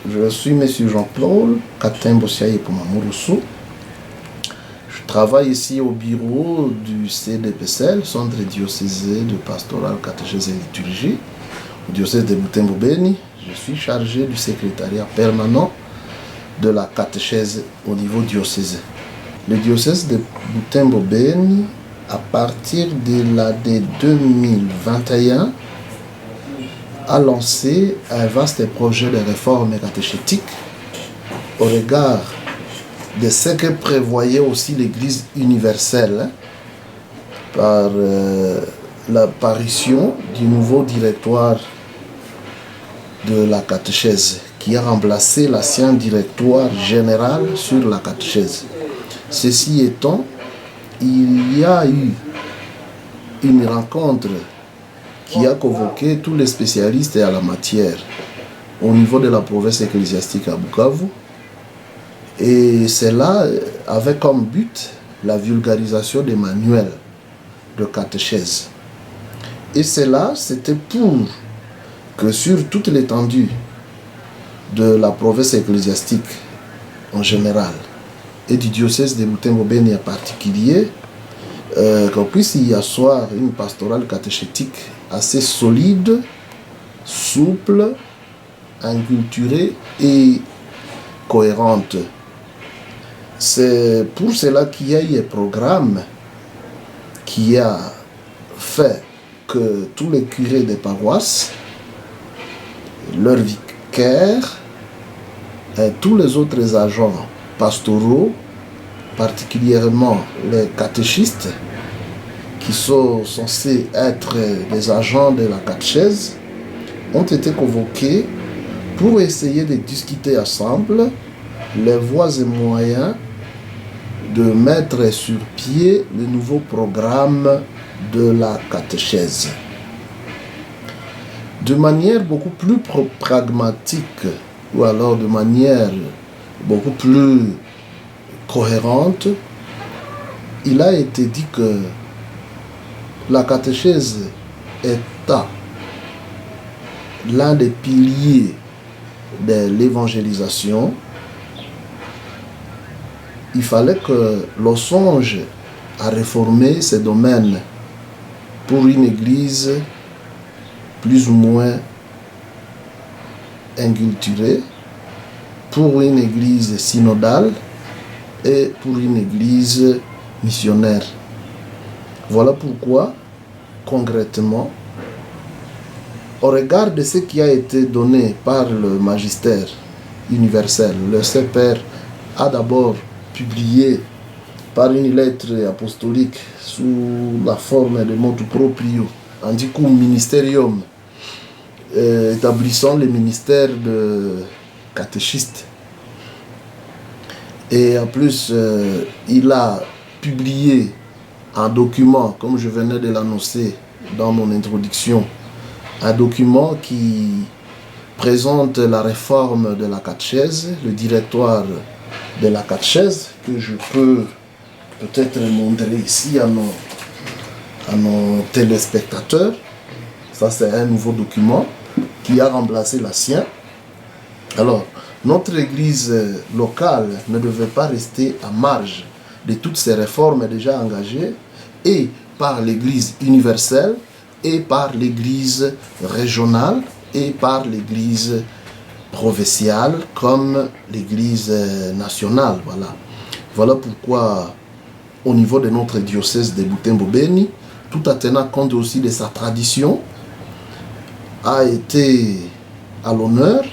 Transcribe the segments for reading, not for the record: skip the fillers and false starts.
Je suis M. Jean-Paul Katembo Siaye Pomamouroussou. Je travaille ici au bureau du CDPCL, Centre diocésain de pastoral, catéchèse et liturgie, au diocèse de Butembo-Beni. Je suis chargé du secrétariat permanent de la catéchèse au niveau diocésain. Le diocèse de Butembo-Beni, à partir de l'année 2021, a lancé un vaste projet de réforme catéchétique au regard de ce que prévoyait aussi l'Église universelle par l'apparition du nouveau directoire de la catéchèse qui a remplacé l'ancien directoire général sur la catéchèse. Ceci étant, il y a eu une rencontre qui a convoqué tous les spécialistes à la matière au niveau de la province ecclésiastique à Bukavu. Et cela avait comme but la vulgarisation des manuels de catéchèse. Et cela, c'était pour que sur toute l'étendue de la province ecclésiastique en général et du diocèse de Butembo-Beni en particulier, qu'on puisse y asseoir une pastorale catéchétique assez solide, souple, inculturée et cohérente. C'est pour cela qu'il y a eu un programme qui a fait que tous les curés des paroisses, leurs vicaires et tous les autres agents pastoraux, particulièrement les catéchistes, qui sont censés être des agents de la catéchèse, ont été convoqués pour essayer de discuter ensemble les voies et moyens de mettre sur pied le nouveau programme de la catéchèse. De manière beaucoup plus pragmatique, ou alors de manière beaucoup plus cohérente, il a été dit que la catéchèse est l'un des piliers de l'évangélisation. Il fallait que l'on songe à réformer ces domaines pour une église plus ou moins inculturée, pour une église synodale et pour une église missionnaire. Voilà pourquoi, concrètement, au regard de ce qui a été donné par le magistère universel, le Saint-Père a d'abord publié par une lettre apostolique sous la forme de motu proprio, Anticum Ministerium, établissant le ministère de catéchiste. Et en plus, il a publié un document, comme je venais de l'annoncer dans mon introduction, un document qui présente la réforme de la catéchèse, le directoire de la catéchèse, que je peux peut-être montrer ici à nos téléspectateurs. Ça, c'est un nouveau document qui a remplacé l'ancien. Alors, notre église locale ne devait pas rester à marge de toutes ces réformes déjà engagées, et par l'église universelle, et par l'église régionale, et par l'église provinciale, comme l'église nationale. Voilà pourquoi, au niveau de notre diocèse de Butembo-Beni, tout en tenant compte aussi de sa tradition, a été à l'honneur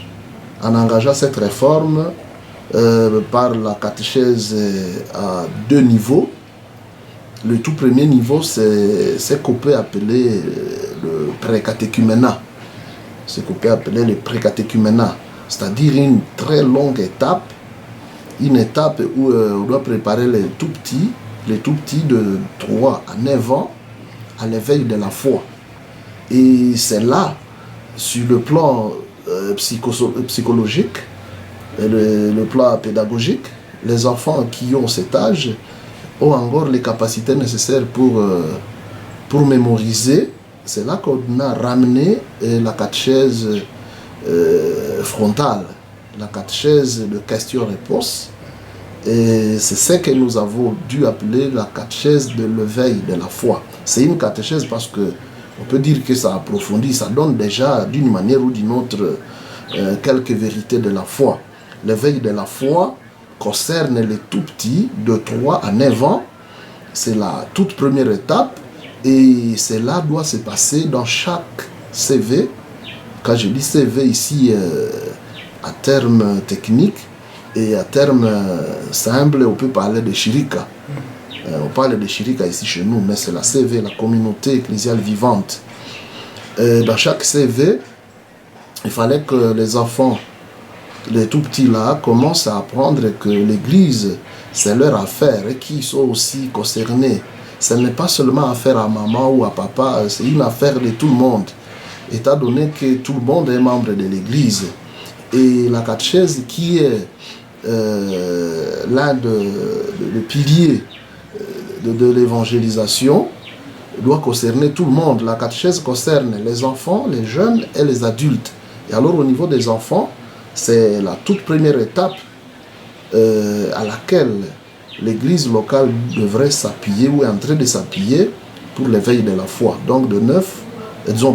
en engageant cette réforme par la catéchèse à deux niveaux. Le tout premier niveau, c'est ce qu'on peut appeler le pré-catéchuménat. Ce qu'on peut appeler le pré-catéchuménat, c'est-à-dire une très longue étape, une étape où on doit préparer les tout petits de 3 à 9 ans à l'éveil de la foi. Et c'est là, sur le plan psychologique et le plan pédagogique, les enfants qui ont cet âge ont encore les capacités nécessaires pour mémoriser. C'est là qu'on a ramené la catéchèse frontale, la catéchèse de questions-réponses. Et c'est ce que nous avons dû appeler la catéchèse de l'éveil de la foi. C'est une catéchèse parce que on peut dire que ça approfondit, ça donne déjà d'une manière ou d'une autre quelques vérités de la foi. L'éveil de la foi concerne les tout petits de 3 à 9 ans. C'est la toute première étape et cela doit se passer dans chaque CV. Quand je dis CV ici, à terme technique et à terme simple, on peut parler de Shirika. On parle de Shirika ici chez nous, mais c'est la CV, la communauté ecclésiale vivante. Dans chaque CV, il fallait que les enfants, les tout petits là, commencent à apprendre que l'Église, c'est leur affaire et qu'ils sont aussi concernés. Ce n'est pas seulement affaire à maman ou à papa, c'est une affaire de tout le monde. Étant donné que tout le monde est membre de l'Église. Et la catéchèse qui est l'un des piliers de l'évangélisation doit concerner tout le monde. La catéchèse concerne les enfants, les jeunes et les adultes. Et alors au niveau des enfants, c'est la toute première étape à laquelle l'église locale devrait s'appuyer ou est en train de s'appuyer pour l'éveil de la foi. Donc de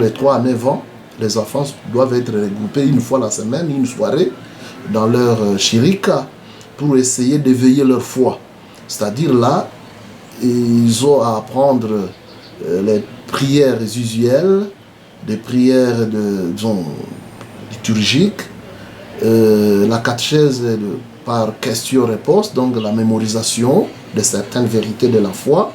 3 à 9 ans, les enfants doivent être regroupés une fois la semaine, une soirée, dans leur shirika pour essayer d'éveiller leur foi. C'est-à-dire là, ils ont à apprendre les prières usuelles, des prières liturgiques, la catéchèse par question-réponse, donc la mémorisation de certaines vérités de la foi.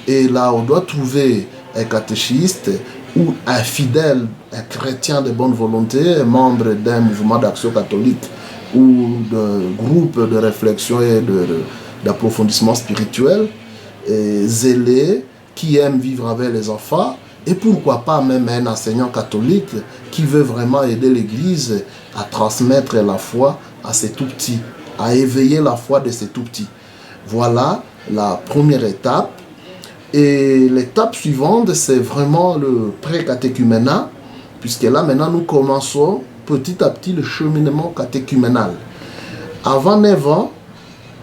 Et là, on doit trouver un catéchiste ou un fidèle, un chrétien de bonne volonté, un membre d'un mouvement d'action catholique ou de groupe de réflexion et d'approfondissement spirituel, et zélé, qui aime vivre avec les enfants, et pourquoi pas même un enseignant catholique qui veut vraiment aider l'Église à transmettre la foi à ces tout-petits, à éveiller la foi de ces tout-petits. Voilà la première étape. Et l'étape suivante, c'est vraiment le pré-catéchuménat, puisque là maintenant nous commençons petit à petit le cheminement catéchuménal. Avant 9 ans,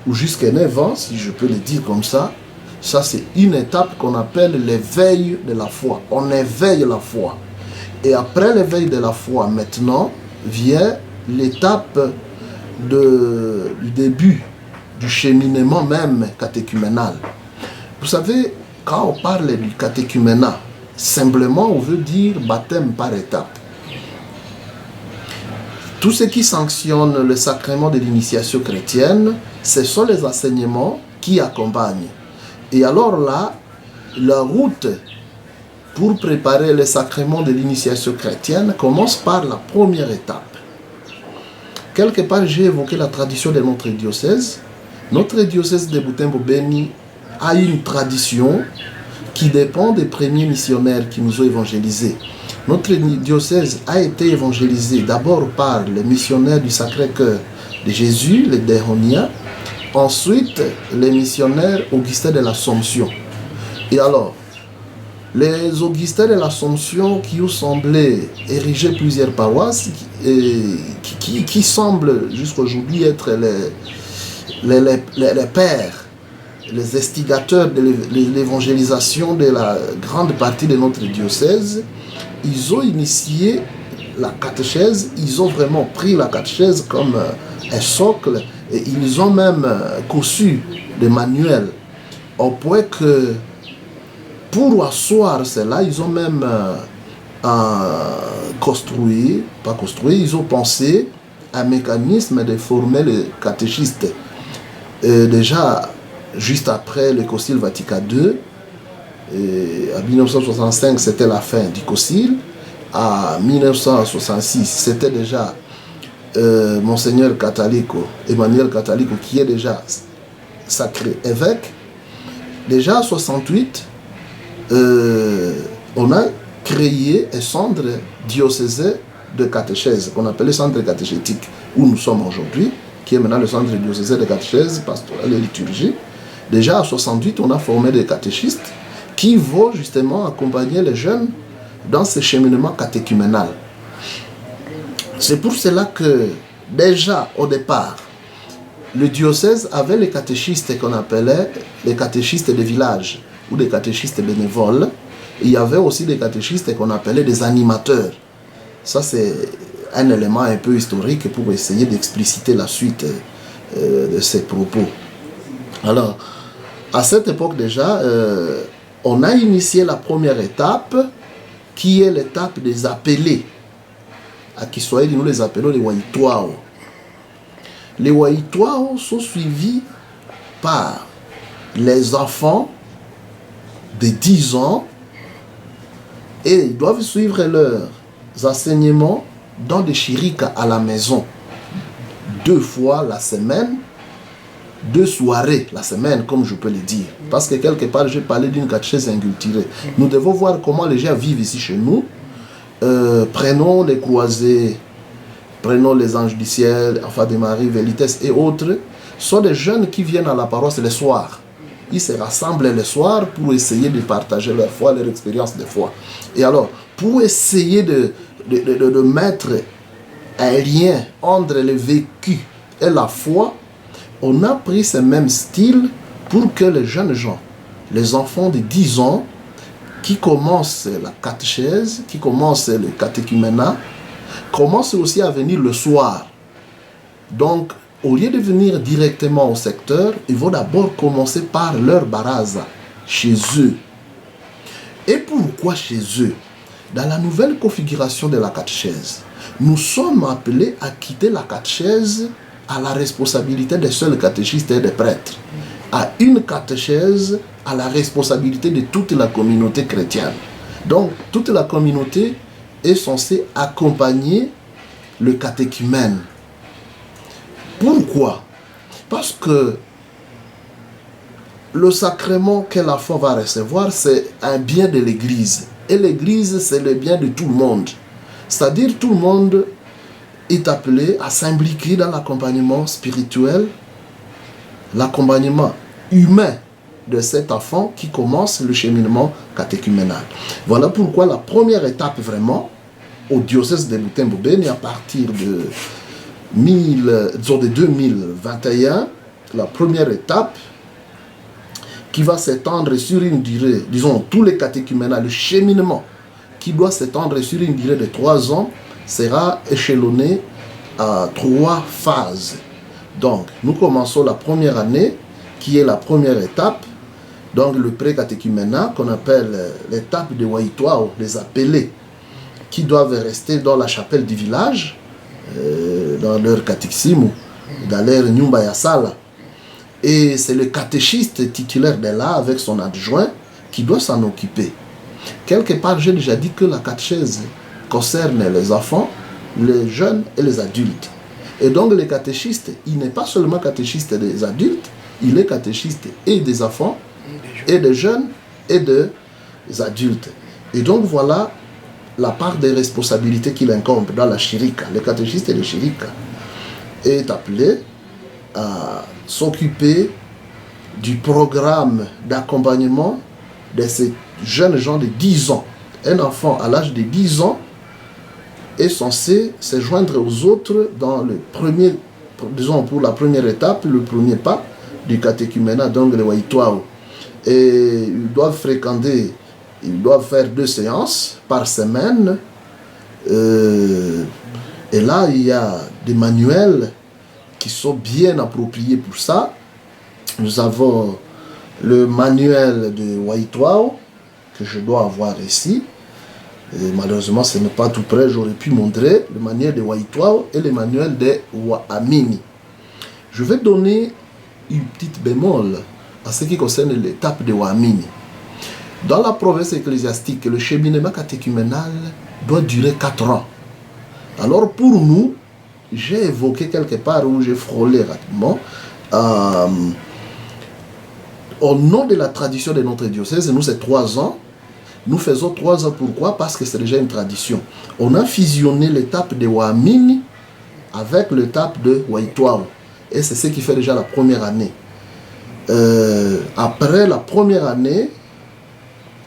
ou jusqu'à 9 ans, si je peux le dire comme ça c'est une étape qu'on appelle l'éveil de la foi. On éveille la foi. Et après l'éveil de la foi, maintenant, vient l'étape du début du cheminement même catéchuménal. Vous savez, quand on parle du catéchuménat, simplement on veut dire baptême par étape. Tout ce qui sanctionne le sacrement de l'initiation chrétienne, ce sont les enseignements qui accompagnent. Et alors là, la route pour préparer le sacrement de l'initiation chrétienne commence par la première étape. Quelque part, j'ai évoqué la tradition de notre diocèse. Notre diocèse de Butembo-Beni a une tradition qui dépend des premiers missionnaires qui nous ont évangélisés. Notre diocèse a été évangélisé d'abord par les missionnaires du Sacré-Cœur de Jésus, les Déhoniens, ensuite les missionnaires Augustins de l'Assomption. Et alors, les Augustins de l'Assomption qui ont semblé ériger plusieurs paroisses, qui semblent jusqu'aujourd'hui être les pères, les instigateurs de l'évangélisation de la grande partie de notre diocèse, ils ont initié la catéchèse, ils ont vraiment pris la catéchèse comme un socle et ils ont même conçu des manuels au point que pour asseoir cela, ils ont même ils ont pensé un mécanisme de former les catéchistes. Déjà, juste après le Concile Vatican II, en 1965, c'était la fin du Concile. En 1966, c'était déjà Monseigneur Catalico, Emmanuel Catalico, qui est déjà sacré évêque. Déjà en 68, on a créé un centre diocésain de catéchèse, qu'on appelait centre catéchétique, où nous sommes aujourd'hui, qui est maintenant le centre diocésain de catéchèse, pastorale et liturgie. Déjà en 68, on a formé des catéchistes qui vont justement accompagner les jeunes dans ce cheminement catéchuménal. C'est pour cela que déjà au départ, le diocèse avait les catéchistes qu'on appelait les catéchistes de village ou des catéchistes bénévoles. Il y avait aussi des catéchistes qu'on appelait des animateurs. Ça, c'est un élément un peu historique pour essayer d'expliciter la suite de ces propos. Alors, à cette époque déjà, on a initié la première étape, qui est l'étape des appelés. À Kiswahili, nous les appelons les Waitwao. Les Waitwao sont suivis par les enfants de 10 ans et ils doivent suivre leurs enseignements dans des shirikas à la maison 2 fois la semaine, 2 soirées la semaine, comme je peux le dire. Parce que quelque part, j'ai parlé d'une catéchèse inculturée. Nous devons voir comment les gens vivent ici chez nous. Prenons les croisés, prenons les anges du ciel, Enfants de Marie, Velites et autres. Ce sont des jeunes qui viennent à la paroisse le soir. Ils se rassemblent le soir pour essayer de partager leur foi, leur expérience de foi. Et alors, pour essayer de mettre un lien entre le vécu et la foi, on a pris ce même style pour que les jeunes gens, les enfants de 10 ans, qui commencent la catéchèse, qui commencent le catéchuménat, commencent aussi à venir le soir. Donc, au lieu de venir directement au secteur, ils vont d'abord commencer par leur baraza, chez eux. Et pourquoi chez eux? Dans la nouvelle configuration de la catéchèse, nous sommes appelés à quitter la catéchèse à la responsabilité des seuls catéchistes et des prêtres, à une catéchèse à la responsabilité de toute la communauté chrétienne. Donc, toute la communauté est censée accompagner le catéchumène. Pourquoi? Parce que le sacrement que l'enfant va recevoir, c'est un bien de l'Église. Et l'Église, c'est le bien de tout le monde. C'est-à-dire, tout le monde est appelé à s'impliquer dans l'accompagnement spirituel, l'accompagnement humain de cet enfant qui commence le cheminement catéchuménal. Voilà pourquoi la première étape vraiment, au diocèse de Butembo-Beni, à partir de 2021, la première étape qui va s'étendre sur une durée, disons, tous les catéchuménats, le cheminement qui doit s'étendre sur une durée de 3 ans, sera échelonné à 3 phases. Donc, nous commençons la première année, qui est la première étape, donc le pré-catéchuménat, qu'on appelle l'étape de Waitwao, les appelés, qui doivent rester dans la chapelle du village, dans leur catéchisme, dans leur nyumba ya sala. Et c'est le catéchiste titulaire de là, avec son adjoint, qui doit s'en occuper. Quelque part, j'ai déjà dit que la catéchèse concerne les enfants, les jeunes et les adultes. Et donc, le catéchiste, il n'est pas seulement catéchiste des adultes, il est catéchiste et des enfants, et des jeunes, et des adultes. Et donc, voilà la part des responsabilités qu'il incombe dans la shirika. Le catéchiste et le shirika est appelé à s'occuper du programme d'accompagnement de ces jeunes gens de 10 ans. Un enfant à l'âge de 10 ans est censé se joindre aux autres dans le premier, disons pour la première étape, le premier pas du catéchuménat, donc le Waitwao. Et ils doivent fréquenter, ils doivent faire 2 séances par semaine. Et là, il y a des manuels qui sont bien appropriés pour ça. Nous avons le manuel de Waitwao, que je dois avoir ici. Et malheureusement, ce n'est pas tout près, j'aurais pu montrer le manuel de Waitwao et le manuel de Waamini. Je vais donner une petite bémol à ce qui concerne l'étape de Waamini. Dans la province ecclésiastique, le cheminement catéchuménal doit durer 4 ans. Alors pour nous, j'ai évoqué quelque part où j'ai frôlé rapidement, au nom de la tradition de notre diocèse, nous c'est 3 ans. Nous faisons 3 ans, pourquoi? Parce que c'est déjà une tradition. On a fusionné l'étape de Waamini avec l'étape de Waitwao. Et c'est ce qui fait déjà la première année. Après la première année,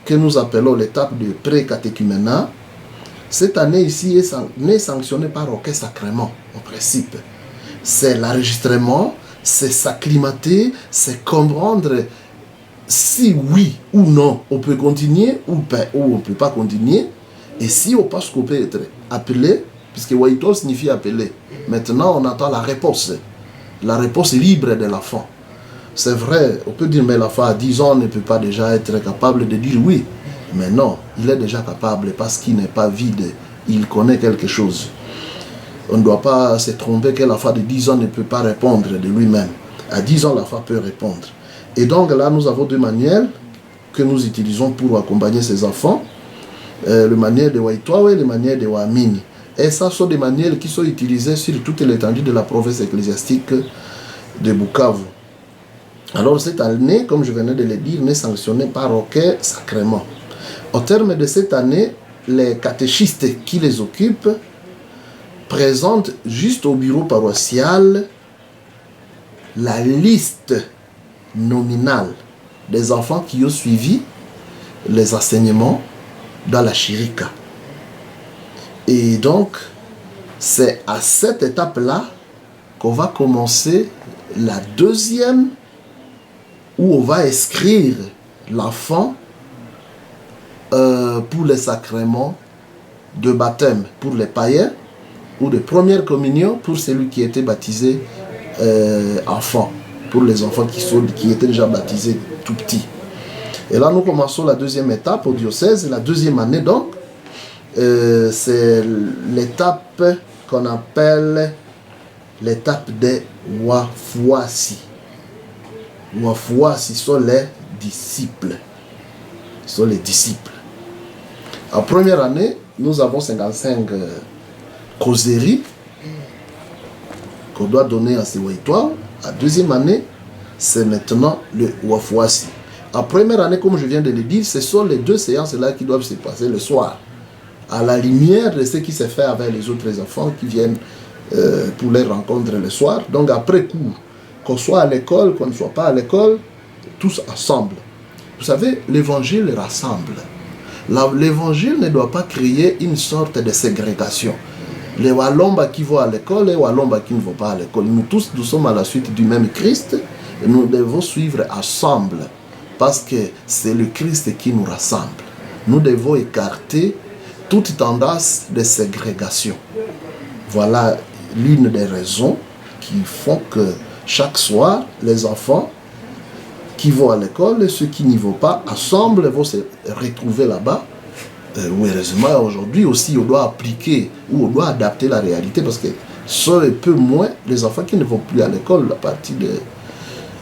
que nous appelons l'étape de pré-catéchuménat, cette année ici est sanctionnée par aucun sacrement, en principe. c'est l'enregistrement, c'est s'acclimater, c'est comprendre si oui ou non on peut continuer ou on ne peut pas continuer. Et si on pense qu'on peut être appelé, puisque Waito signifie appeler, maintenant on attend la réponse libre de l'enfant. C'est vrai, on peut dire, mais l'enfant à 10 ans ne peut pas déjà être capable de dire oui. Mais non, il est déjà capable parce qu'il n'est pas vide, il connaît quelque chose. On ne doit pas se tromper que l'enfant de 10 ans ne peut pas répondre de lui-même. À 10 ans, l'enfant peut répondre. Et donc là, nous avons deux manuels que nous utilisons pour accompagner ces enfants. Le manuel de Waitoa et le manuel de Wamini. Et ça sont des manuels qui sont utilisés sur toute l'étendue de la province ecclésiastique de Bukavu. Alors cette année, comme je venais de le dire, n'est sanctionnée par aucun sacrement. Au terme de cette année, les catéchistes qui les occupent présentent juste au bureau paroissial la liste nominale des enfants qui ont suivi les enseignements dans la Chirika. Et donc, c'est à cette étape-là qu'on va commencer la deuxième, où on va inscrire l'enfant pour les sacrements de baptême pour les païens ou de première communion pour celui qui était baptisé enfant, pour les enfants qui étaient déjà baptisés tout petits. Et là, nous commençons la deuxième étape au diocèse, la deuxième année donc. C'est l'étape qu'on appelle l'étape des Wafuasi. Wafuasi sont les disciples. Ce sont les disciples. En première année, nous avons 55 causeries qu'on doit donner à ces Waitois. En deuxième année, c'est maintenant le Wafuasi. En première année, comme je viens de le dire, ce sont les deux séances-là qui doivent se passer le soir, à la lumière de ce qui se fait avec les autres enfants qui viennent pour les rencontres le soir. Donc après cours, qu'on soit à l'école, qu'on ne soit pas à l'école, tous ensemble. Vous savez, l'évangile rassemble. L'évangile ne doit pas créer une sorte de ségrégation. Les Walomba qui vont à l'école et les Walomba qui ne vont pas à l'école. Nous tous, nous sommes à la suite du même Christ et nous devons suivre ensemble parce que c'est le Christ qui nous rassemble. Nous devons écarter toute tendance de ségrégation. Voilà l'une des raisons qui font que chaque soir, les enfants qui vont à l'école et ceux qui n'y vont pas, ensemble, vont se retrouver là-bas. Heureusement, aujourd'hui aussi, on doit appliquer ou on doit adapter la réalité parce que sont un peu moins les enfants qui ne vont plus à l'école à partir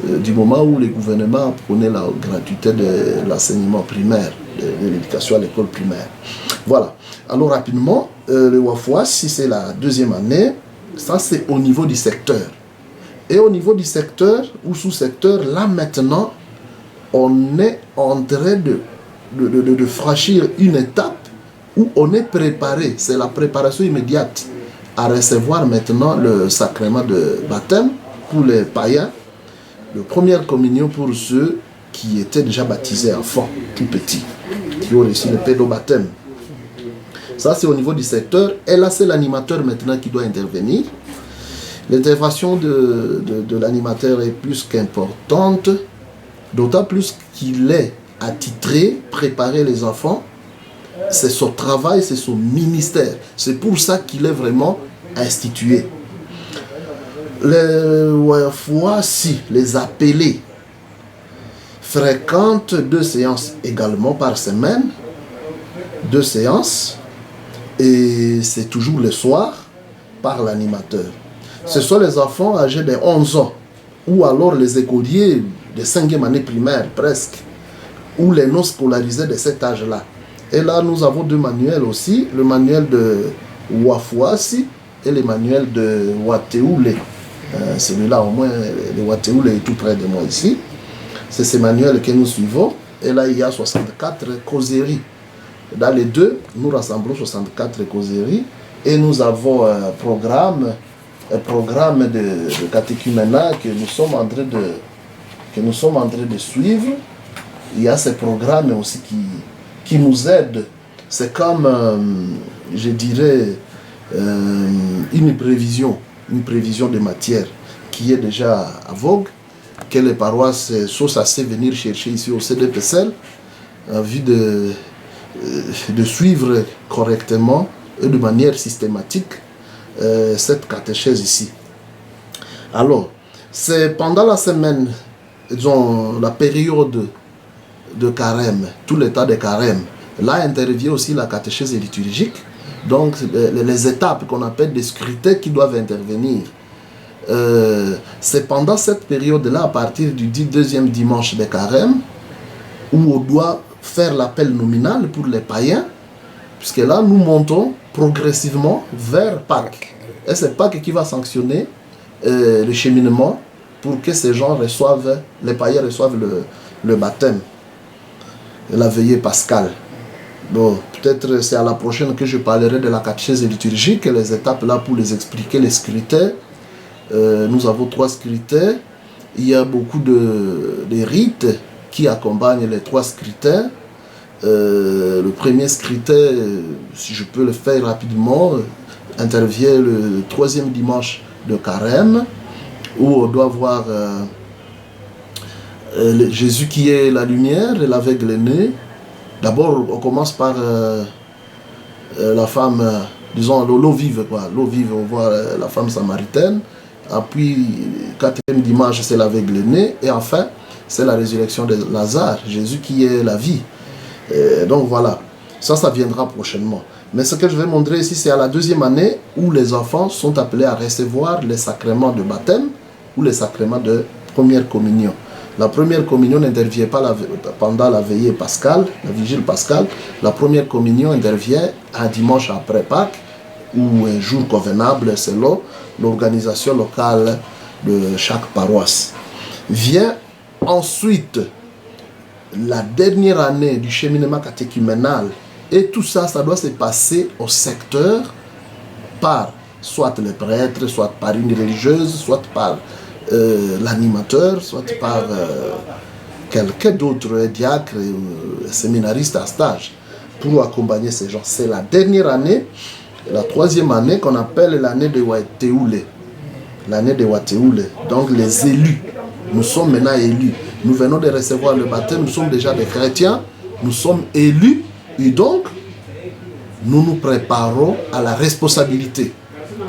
du moment où le gouvernement prenait la gratuité de l'enseignement primaire, de l'éducation à l'école primaire. Voilà. Alors rapidement, le Wafouas, si c'est la deuxième année, ça c'est au niveau du secteur. Et au niveau du secteur ou sous-secteur, là maintenant, on est en train de franchir une étape où on est préparé. C'est la préparation immédiate à recevoir maintenant le sacrement de baptême pour les païens, la première communion pour ceux qui étaient déjà baptisés enfants, tout petits, qui ont reçu le pédobaptême. Ça, c'est au niveau du secteur. Et là, c'est l'animateur maintenant qui doit intervenir. L'intervention de l'animateur est plus qu'importante, d'autant plus qu'il est attitré, préparer les enfants. C'est son travail, c'est son ministère. C'est pour ça qu'il est vraiment institué. Les Wafuasi, les appelés, fréquentent 2 séances également par semaine. 2 séances. Et c'est toujours le soir par l'animateur. Ce sont les enfants âgés de 11 ans ou alors les écoliers de 5e année primaire presque ou les non scolarisés de cet âge-là. Et là, nous avons 2 manuels aussi, le manuel de Wafuasi et le manuel de Wateoule. Celui-là, au moins, le Wateoule est tout près de moi ici. C'est ce manuel que nous suivons. Et là, il y a 64 causeries. Dans les 2, nous rassemblons 64 causeries et nous avons un programme de catéchuménat que nous sommes en train de suivre. Il y a ces programmes aussi qui nous aident. C'est comme, je dirais, une prévision une prévision de matière qui est déjà à vogue, que les paroisses sont censées venir chercher ici au CDPCL, en vue de suivre correctement et de manière systématique cette catéchèse ici. Alors, c'est pendant la semaine, disons, la période de carême, tout l'état de carême. Là intervient aussi la catéchèse liturgique, donc les étapes qu'on appelle des scrutins qui doivent intervenir. C'est pendant cette période-là, à partir du deuxième dimanche de carême, où on doit faire l'appel nominal pour les païens, puisque là, nous montons progressivement vers Pâques. Et c'est Pâques qui va sanctionner le cheminement pour que ces gens reçoivent, les païens reçoivent le baptême, la veillée pascale. Bon, peut-être c'est à la prochaine que je parlerai de la catéchèse liturgique, les étapes là pour les expliquer, les scrutins. Nous avons 3 scrutins. Il y a beaucoup de rites qui accompagnent les 3 scrutins. Le premier scrutin, si je peux le faire rapidement, intervient le 3e dimanche de carême, où on doit voir Jésus qui est la lumière et l'aveugle-né. D'abord, on commence par la femme, disons, l'eau vive, quoi. L'eau vive, on voit la femme samaritaine. Puis, 4e dimanche, c'est l'aveugle-né. Et enfin, c'est la résurrection de Lazare, Jésus qui est la vie. Donc voilà, ça viendra prochainement. Mais ce que je vais montrer ici, c'est à la 2e année où les enfants sont appelés à recevoir les sacrements de baptême ou les sacrements de première communion. La première communion n'intervient pas pendant la veillée pascale, la vigile pascale. La première communion intervient un dimanche après Pâques ou un jour convenable selon l'organisation locale de chaque paroisse. Vient ensuite la dernière année du cheminement catéchuménal, et tout ça, ça doit se passer au secteur par soit le prêtre, soit par une religieuse, soit par l'animateur, soit par quelqu'un d'autre, diacre, séminariste à stage, pour accompagner ces gens. C'est la dernière année, la 3e année qu'on appelle l'année de Wateoule. L'année de Wateoule, donc les élus. Nous sommes maintenant élus. Nous venons de recevoir le baptême, nous sommes déjà des chrétiens, nous sommes élus, et donc nous nous préparons à la responsabilité.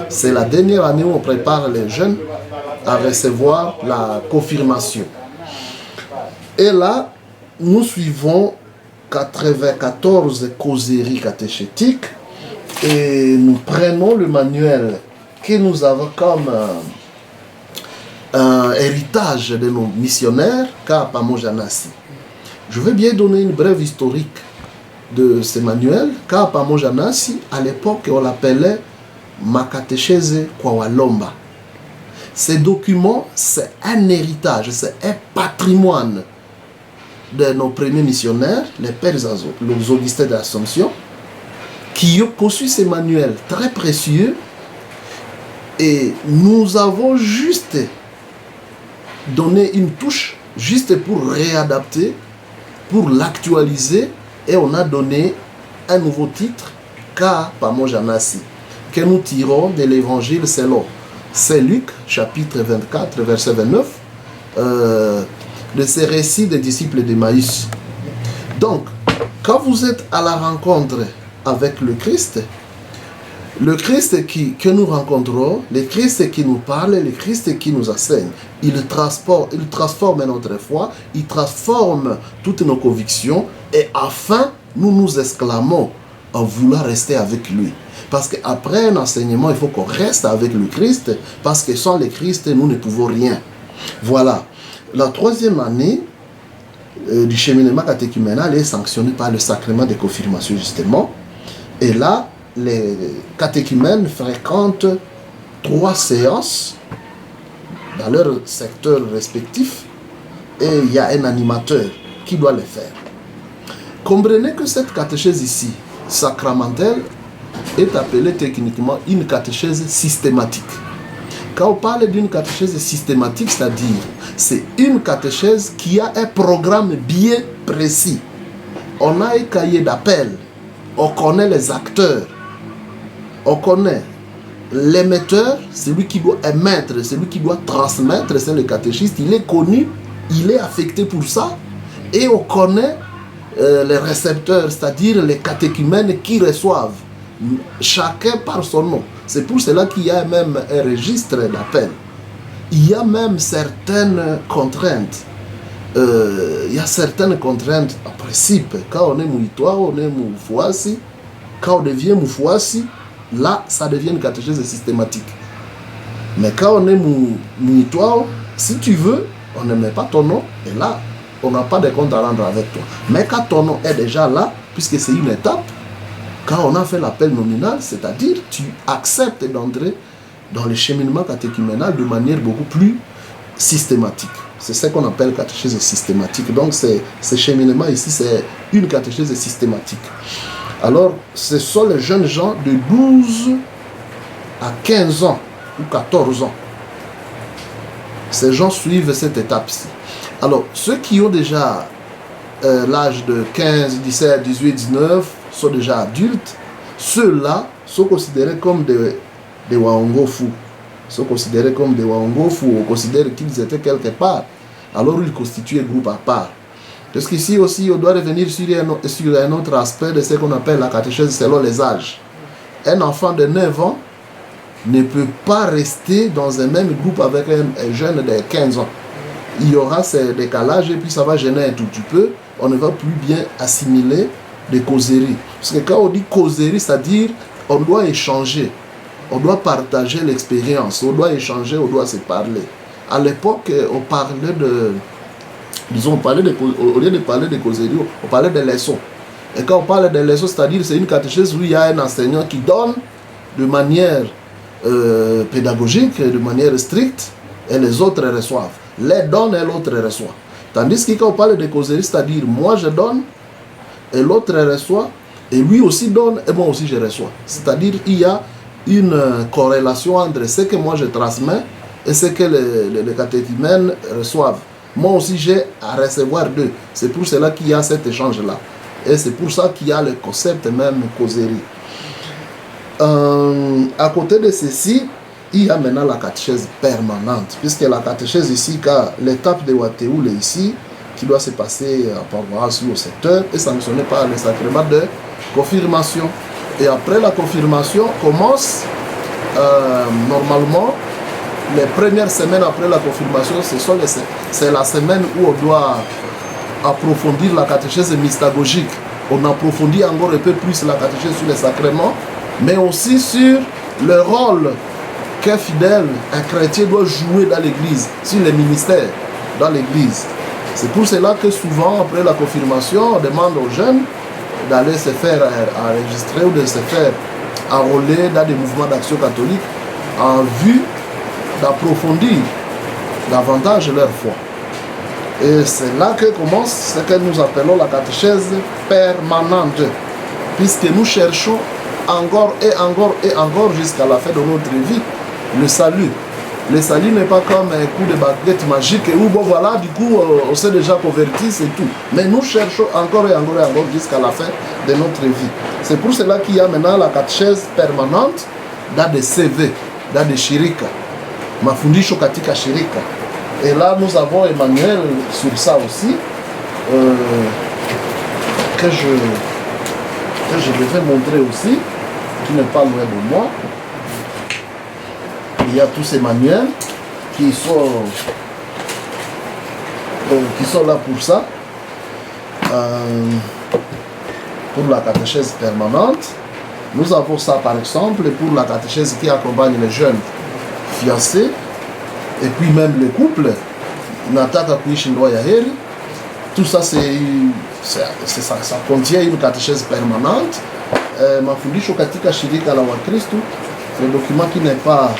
C'est la dernière année où on prépare les jeunes à recevoir la confirmation. Et là, nous suivons 94 causeries catéchétiques et nous prenons le manuel que nous avons comme un héritage de nos missionnaires, Kaapamo Janasi. Je vais bien donner une brève historique de ce manuel. Kaapamo Janasi, à l'époque, on l'appelait Makatéchèse Kwawalomba. Ces documents, c'est un héritage, c'est un patrimoine de nos premiers missionnaires, les pères les Augustins de l'Assomption, qui ont conçu ces manuels très précieux. Et nous avons juste donné une touche, juste pour réadapter, pour l'actualiser, et on a donné un nouveau titre, Kaapamo Janasi, que nous tirons de l'évangile selon Saint Luc, chapitre 24, verset 29, de ces récits des disciples d'Emmaüs. Donc, quand vous êtes à la rencontre avec le Christ que nous rencontrons, le Christ qui nous parle, le Christ qui nous enseigne, il transforme notre foi, il transforme toutes nos convictions, et enfin, nous nous exclamons en vouloir rester avec lui. Parce qu'après un enseignement, il faut qu'on reste avec le Christ, parce que sans le Christ, nous ne pouvons rien. Voilà. La 3e année du cheminement catéchuménal est sanctionnée par le sacrement de confirmation, justement. Et là, les catéchumènes fréquentent 3 séances dans leur secteur respectif, et il y a un animateur qui doit le faire. Comprenez que cette catéchèse ici, sacramentelle, est appelée techniquement une catéchèse systématique. Quand on parle d'une catéchèse systématique, c'est-à-dire c'est une catéchèse qui a un programme bien précis. On a un cahier d'appel, on connaît les acteurs, on connaît l'émetteur, celui qui doit émettre, celui qui doit transmettre, c'est le catéchiste. Il est connu, il est affecté pour ça. Et on connaît les récepteurs, c'est-à-dire les catéchumènes qui reçoivent, chacun par son nom. C'est pour cela qu'il y a même un registre d'appel. Il y a même certaines contraintes. Il y a certaines contraintes en principe. Quand on est mouitois, on est moufouassi. Quand on devient moufouassi, là, ça devient une catéchèse systématique. Mais quand on est mouitois, si tu veux, on ne met pas ton nom. Et là, on n'a pas de compte à rendre avec toi. Mais quand ton nom est déjà là, puisque c'est une étape, quand on a fait l'appel nominal, c'est-à-dire tu acceptes d'entrer dans le cheminement catéchuménal de manière beaucoup plus systématique. C'est ce qu'on appelle catéchèse systématique. Donc ce cheminement ici, c'est une catéchèse systématique. Alors, ce sont les jeunes gens de 12 à 15 ans ou 14 ans. Ces gens suivent cette étape-ci. Alors, ceux qui ont déjà l'âge de 15, 17, 18, 19 sont déjà adultes. Ceux-là sont considérés comme des Waongofu. Sont considérés comme des Waongofu. On considère qu'ils étaient quelque part. Alors, ils constituent un groupe à part. Parce qu'ici aussi, on doit revenir sur un autre aspect de ce qu'on appelle la catéchèse selon les âges. Un enfant de 9 ans ne peut pas rester dans un même groupe avec un jeune de 15 ans. Il y aura ces décalages et puis ça va gêner un tout petit peu. On ne va plus bien assimiler des causeries. Parce que quand on dit causerie, c'est-à-dire on doit échanger, on doit partager l'expérience, on doit échanger, on doit se parler. À l'époque, on parlait de... Disons, au lieu de parler de causerie, on parlait de leçons. Et quand on parle de leçons, c'est-à-dire c'est une catéchèse où il y a un enseignant qui donne de manière pédagogique, de manière stricte, et les autres reçoivent. Les donne et l'autre reçoit. Tandis que quand on parle de causerie, c'est-à-dire moi je donne, et l'autre reçoit, et lui aussi donne, et moi aussi je reçois. C'est-à-dire il y a une corrélation entre ce que moi je transmets et ce que les catéchumènes reçoivent. Moi aussi, j'ai à recevoir d'eux. C'est pour cela qu'il y a cet échange-là. Et c'est pour ça qu'il y a le concept même causerie. À côté de ceci, il y a maintenant la catéchèse permanente. Puisque la catéchèse ici, car l'étape de Wateoul est ici, qui doit se passer à paroisse ou au secteur, est sanctionnée par le sacrement de confirmation. Et après la confirmation, commence normalement les premières semaines après la confirmation, c'est la semaine où on doit approfondir la catéchèse mystagogique. On approfondit encore un peu plus la catéchèse sur les sacrements, mais aussi sur le rôle qu'un fidèle, un chrétien doit jouer dans l'église, sur les ministères dans l'église. C'est pour cela que souvent, après la confirmation, on demande aux jeunes d'aller se faire enregistrer ou de se faire enrôler dans des mouvements d'action catholique en vue d'approfondir davantage leur foi. Et c'est là que commence ce que nous appelons la catéchèse permanente, puisque nous cherchons encore et encore et encore jusqu'à la fin de notre vie le salut. Le salut n'est pas comme un coup de baguette magique où bon voilà, du coup on s'est déjà converti, c'est tout. Mais nous cherchons encore et encore et encore jusqu'à la fin de notre vie. C'est pour cela qu'il y a maintenant la catéchèse permanente dans des CV, dans des shirika. Mafundisho katika shirika. Et là, nous avons Emmanuel sur ça aussi, que je vais montrer aussi, qui n'est pas loin de moi. Il y a tous ces manuels qui sont là pour ça, pour la catéchèse permanente. Nous avons ça par exemple pour la catéchèse qui accompagne les jeunes fiancés et puis même les couples. Nataka kuishi ndoa ya heri. Tout ça, ça contient une catéchèse permanente. Mafundisho katika shirika la Wakristo, le document qui n'est pas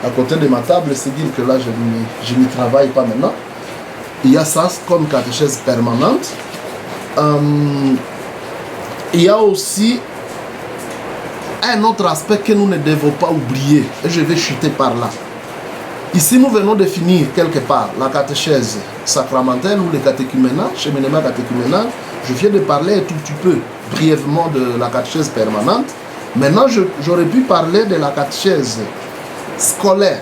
à côté de ma table, c'est dire que là je n'y travaille pas maintenant. Il y a ça comme catéchèse permanente. Il y a aussi un autre aspect que nous ne devons pas oublier, et je vais chuter par là. Ici, nous venons de finir quelque part la catéchèse sacramentelle ou le catéchuménat, cheminement catéchuménal. Je viens de parler un tout petit peu brièvement de la catéchèse permanente. Maintenant, j'aurais pu parler de la catéchèse scolaire.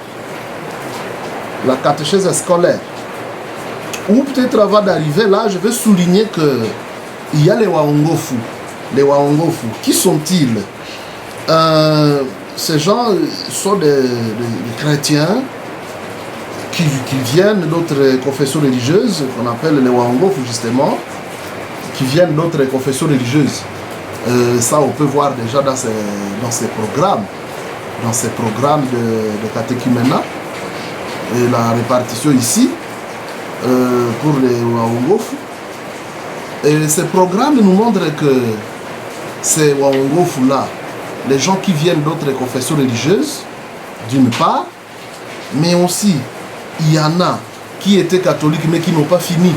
La catéchèse scolaire. Ou peut-être avant d'arriver là, je vais souligner qu'il y a les Waongofu. Les Waongofu, qui sont-ils? Ces gens sont des chrétiens qui viennent d'autres confessions religieuses, qu'on appelle les Waongofu justement, qui viennent d'autres confessions religieuses. Ça, on peut voir déjà dans ces programmes de catéchuménat, et la répartition ici, pour les Waongofu. Et ces programmes nous montrent que ces Waongofu-là, les gens qui viennent d'autres confessions religieuses, d'une part, mais aussi, il y en a qui étaient catholiques mais qui n'ont pas fini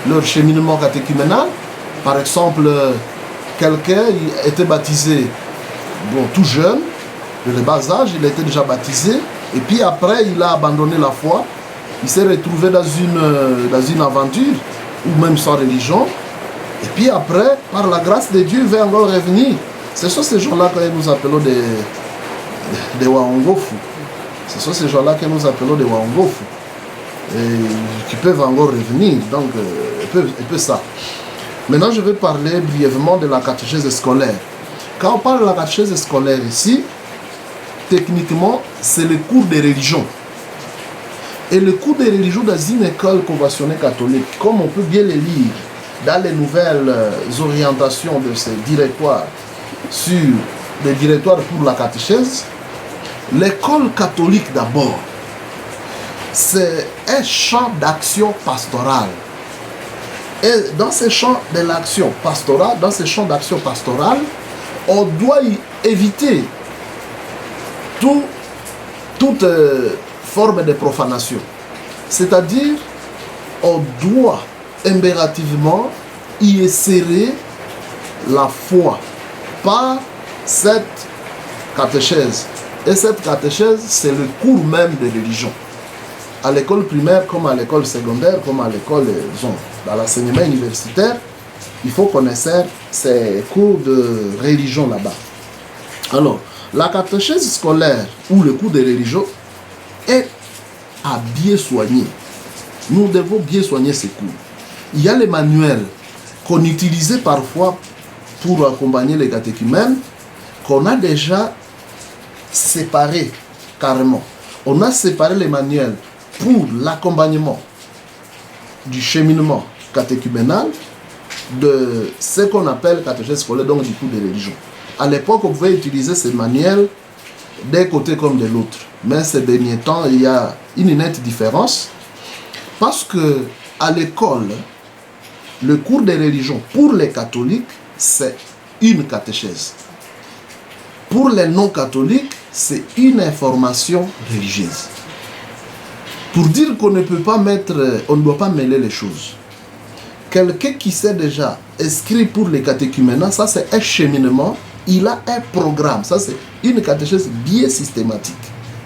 leur cheminement catéchuménal. Par exemple, quelqu'un était baptisé tout jeune, de le bas âge, il était déjà baptisé, et puis après, il a abandonné la foi, il s'est retrouvé dans une aventure, ou même sans religion, et puis après, par la grâce de Dieu, il va encore revenir. Ce sont ces gens-là que nous appelons des Waongofu. Ce sont ces gens-là que nous appelons des Waongofu. Qui peuvent encore revenir. Donc, un peu ça. Maintenant, je vais parler brièvement de la catéchèse scolaire. Quand on parle de la catéchèse scolaire ici, techniquement, c'est le cours de religion. Et le cours de religion dans une école conventionnelle catholique, comme on peut bien le lire dans les nouvelles orientations de ces directoires, sur les directoires pour la catéchèse, l'école catholique d'abord, c'est un champ d'action pastorale. Et dans ce champ de l'action pastorale, on doit éviter toute forme de profanation. C'est-à-dire, on doit impérativement y insérer la foi par cette catéchèse. Et cette catéchèse, c'est le cours même de religion. À l'école primaire, comme à l'école secondaire, comme à l'école, dans l'enseignement universitaire, il faut connaître ces cours de religion là-bas. Alors, la catéchèse scolaire ou le cours de religion est à bien soigner. Nous devons bien soigner ces cours. Il y a les manuels qu'on utilisait parfois pour accompagner les catéchumènes, qu'on a déjà séparés carrément. On a séparé les manuels pour l'accompagnement du cheminement catéchuménal de ce qu'on appelle catéchèse scolaire, donc du cours de religion. À l'époque, on pouvait utiliser ces manuels d'un côté comme de l'autre. Mais ces derniers temps, il y a une nette différence parce que à l'école, le cours de religion pour les catholiques, c'est une catéchèse. Pour les non-catholiques, c'est une information religieuse. Pour dire qu'on ne peut pas on ne doit pas mêler les choses. Quelqu'un qui s'est déjà inscrit pour les catéchuménats, ça c'est un cheminement, il a un programme, ça c'est une catéchèse bien systématique.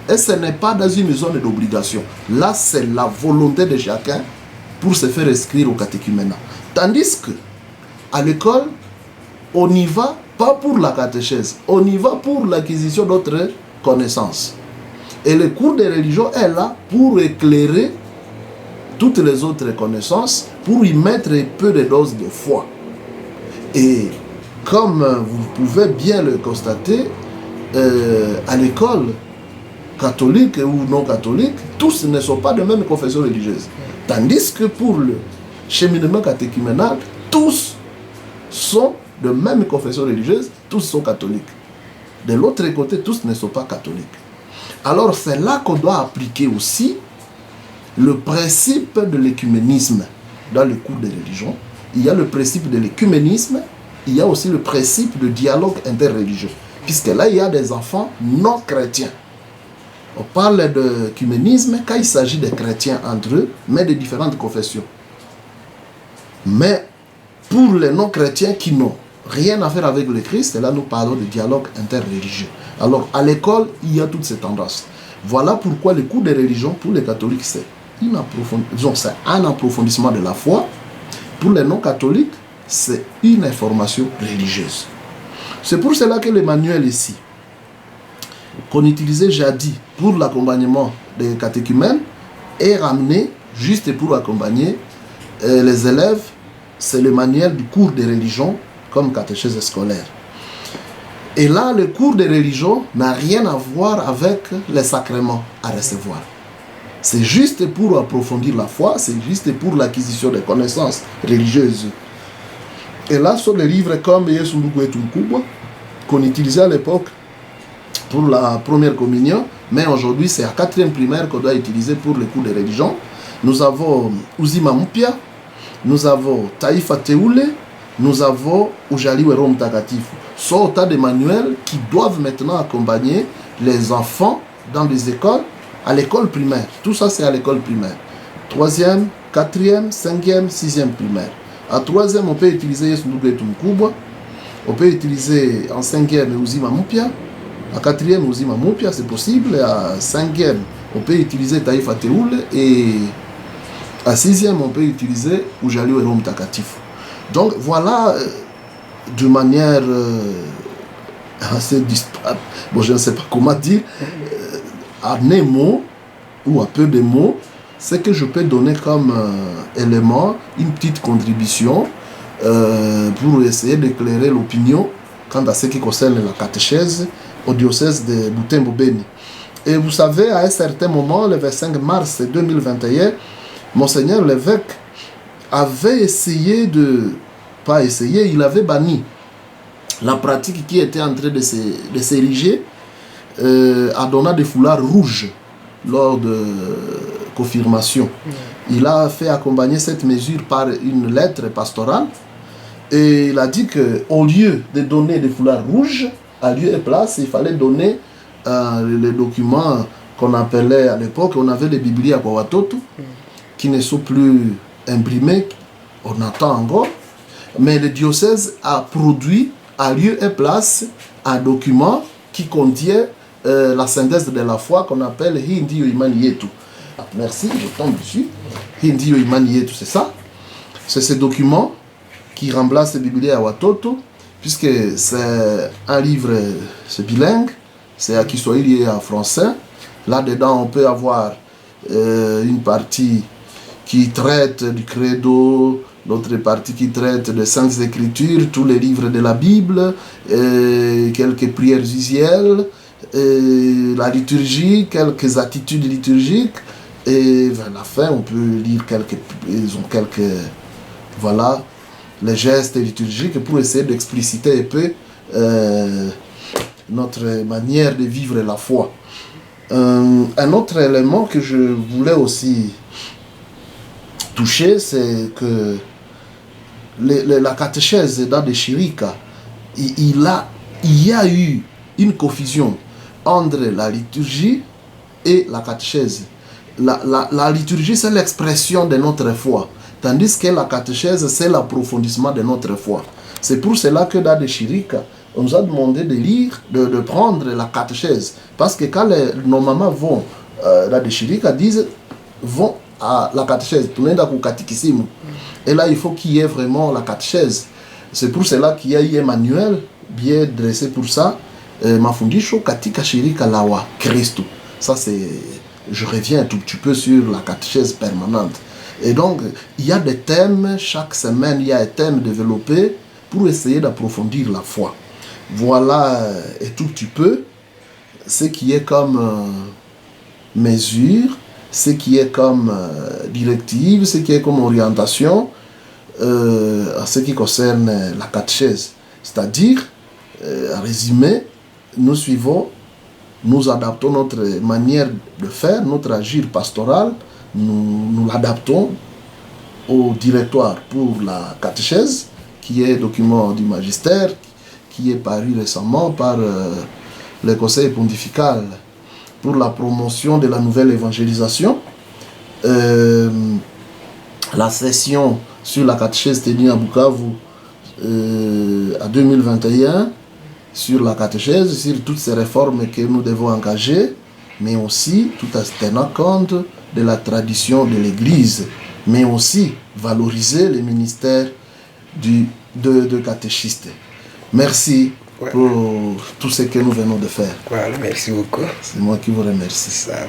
Et ce n'est pas dans une zone d'obligation. Là, c'est la volonté de chacun pour se faire inscrire au catéchuménat. Tandis que à l'école, on n'y va pas pour la catéchèse, on y va pour l'acquisition d'autres connaissances. Et le cours de religion est là pour éclairer toutes les autres connaissances, pour y mettre peu de doses de foi. Et comme vous pouvez bien le constater, à l'école, catholique ou non catholique, tous ne sont pas de même confession religieuse. Tandis que pour le cheminement catéchuménal, tous sont de même confession religieuse, tous sont catholiques. De l'autre côté, tous ne sont pas catholiques. Alors c'est là qu'on doit appliquer aussi le principe de l'écuménisme dans le cours de religion. Il y a le principe de l'écuménisme, il y a aussi le principe de dialogue interreligieux. Puisque là, il y a des enfants non chrétiens. On parle d'écuménisme quand il s'agit des chrétiens entre eux, mais de différentes confessions. Mais pour les non-chrétiens qui n'ont rien à faire avec le Christ, là nous parlons de dialogue interreligieux. Alors à l'école, il y a toutes ces tendances. Voilà pourquoi le cours de religion pour les catholiques, c'est un approfondissement de la foi. Pour les non-catholiques, c'est une information religieuse. C'est pour cela que le manuel ici, qu'on utilisait jadis pour l'accompagnement des catéchumènes, est ramené juste pour accompagner les élèves. C'est le manuel du cours de religion comme catéchèse scolaire. Et là, le cours de religion n'a rien à voir avec les sacrements à recevoir. C'est juste pour approfondir la foi, c'est juste pour l'acquisition des connaissances religieuses. Et là, sur les livres comme Yesu Ndugu Wetu Mkubwa, qu'on utilisait à l'époque pour la première communion, mais aujourd'hui c'est à 4e primaire qu'on doit utiliser pour le cours de religion. Nous avons Uzima Mpya, nous avons Taifa Teule, nous avons Ujaliwe Roho Mtakatifu. Ce sont autant de manuels qui doivent maintenant accompagner les enfants dans les écoles, à l'école primaire. Tout ça c'est à l'école primaire. 3e, 4e, 5e, 6e primaire. À 3e, on peut utiliser Yesu Ndugu Wetu Mkubwa. On peut utiliser en 5e Uzima Mpya. À 4e Uzima Mpya, c'est possible. À 5e, on peut utiliser Taifa Teule. Et à 6e, on peut utiliser Ujaliwe Roho Mtakatifu. Donc voilà, de manière assez distraite, bon, je ne sais pas comment dire, à un mot ou à peu de mots, c'est que je peux donner comme élément une petite contribution pour essayer d'éclairer l'opinion quant à ce qui concerne la catéchèse au diocèse de Butembo-Beni. Et vous savez, à un certain moment, le 25 mars 2021, Monseigneur l'évêque avait essayé il avait banni la pratique qui était en train de s'ériger à donner des foulards rouges lors de confirmation. Il a fait accompagner cette mesure par une lettre pastorale et il a dit qu'au lieu de donner des foulards rouges, à lieu et place, il fallait donner les documents qu'on appelait à l'époque, on avait les biblies à Watoto qui ne sont plus imprimés, on attend encore, mais le diocèse a produit à lieu et place un document qui contient la synthèse de la foi qu'on appelle Hindiyo Imani Yetu. Merci, je tombe dessus. Hindiyo Imani Yetu, c'est ça. C'est ce document qui remplace le biblier à Watoto, puisque c'est un livre, c'est bilingue, c'est à Kiswahili et à français. Là-dedans, on peut avoir une partie qui traite du credo, l'autre partie qui traite des Saintes Écritures, tous les livres de la Bible, quelques prières usuelles, la liturgie, quelques attitudes liturgiques, et vers la fin, on peut lire quelques voilà, les gestes liturgiques pour essayer d'expliciter un peu notre manière de vivre la foi. Un autre élément que je voulais aussi toucher, c'est que la catéchèse dans des shirika, il y a eu une confusion entre la liturgie et la catéchèse. La liturgie, c'est l'expression de notre foi, tandis que la catéchèse, c'est l'approfondissement de notre foi. C'est pour cela que dans des shirika, on nous a demandé de lire, de prendre la catéchèse. Parce que quand nos mamans vont dans des shirika, vont à la catéchèse, et là il faut qu'il y ait vraiment la catéchèse. C'est pour cela qu'il y a eu un manuel bien dressé pour ça, Mafundisho katika shirika lawa Kristo. Ça c'est, je reviens un tout petit peu sur la catéchèse permanente. Et donc il y a des thèmes, chaque semaine il y a un thème développé pour essayer d'approfondir la foi. Voilà un tout petit peu ce qui est comme mesure, ce qui est comme directive, ce qui est comme orientation en ce qui concerne la catéchèse. C'est-à-dire, en résumé, nous adaptons notre manière de faire, notre agir pastoral, nous l'adaptons au directoire pour la catéchèse, qui est document du magistère, qui est paru récemment par le Conseil pontifical pour la promotion de la nouvelle évangélisation. La session sur la catéchèse tenue à Bukavu en 2021, sur la catéchèse, sur toutes ces réformes que nous devons engager, mais aussi tout en tenant compte de la tradition de l'Église, mais aussi valoriser le ministère de catéchiste. Merci pour tout ce que nous venons de faire. Voilà, merci beaucoup. C'est moi qui vous remercie. Ça va.